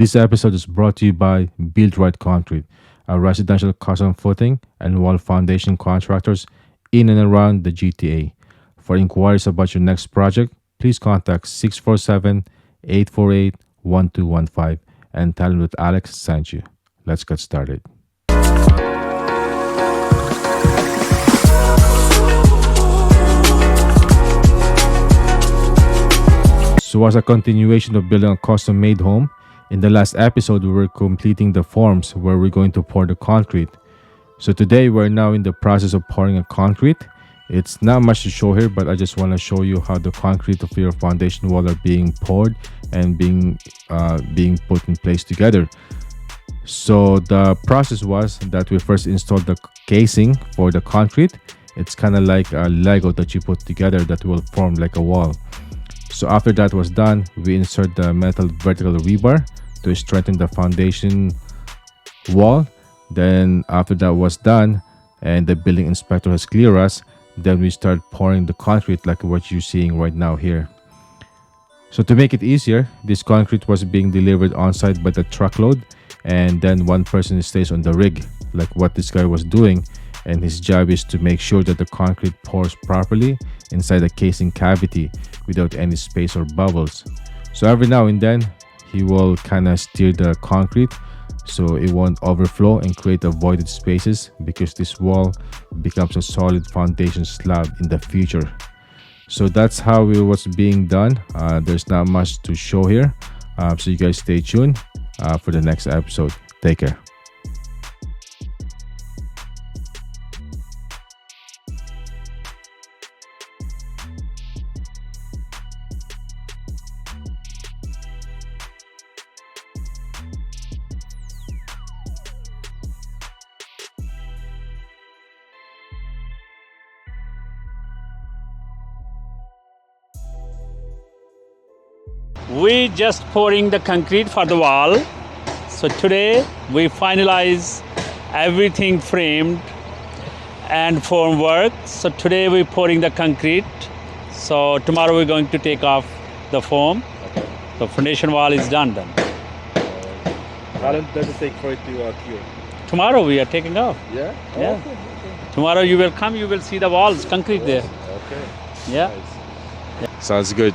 This episode is brought to you by Build Right Concrete, a residential custom footing and wall foundation contractors in and around the GTA. For inquiries about your next project, please contact 647-848-1215 and tell them that Alex sent you. Let's get started. So as a continuation of building a custom-made home, in the last episode we were completing the forms where we're going to pour the concrete. So today we're now in the process of pouring a concrete. It's not much to show here, but I just want to show you how the concrete of your foundation wall are being poured and being put in place together. So the process was that we first installed the casing for the concrete. It's kind of like a Lego that you put together that will form like a wall. So after that was done, we insert the metal vertical rebar to strengthen the foundation wall. Then after that was done and the building inspector has cleared us, then we start pouring the concrete like what you're seeing right now here. So to make it easier, this concrete was being delivered on site by the truckload, and then one person stays on the rig like what this guy was doing, and his job is to make sure that the concrete pours properly inside the casing cavity without any space or bubbles. So every now and then he will kind of steer the concrete so it won't overflow and create avoided spaces, because this wall becomes a solid foundation slab in the future. So that's how it was being done. There's not much to show here, so you guys stay tuned for the next episode. Take care. We just pouring the concrete for the wall. So today we finalize everything framed and form work. So today we're pouring the concrete. So tomorrow we're going to take off the foam. Okay. The foundation wall is done then. How long does it take for it to cure? Tomorrow we are taking off. Yeah? Yeah. Okay. Tomorrow you will come, you will see the walls, concrete there. Okay. Yeah. Nice. Sounds good.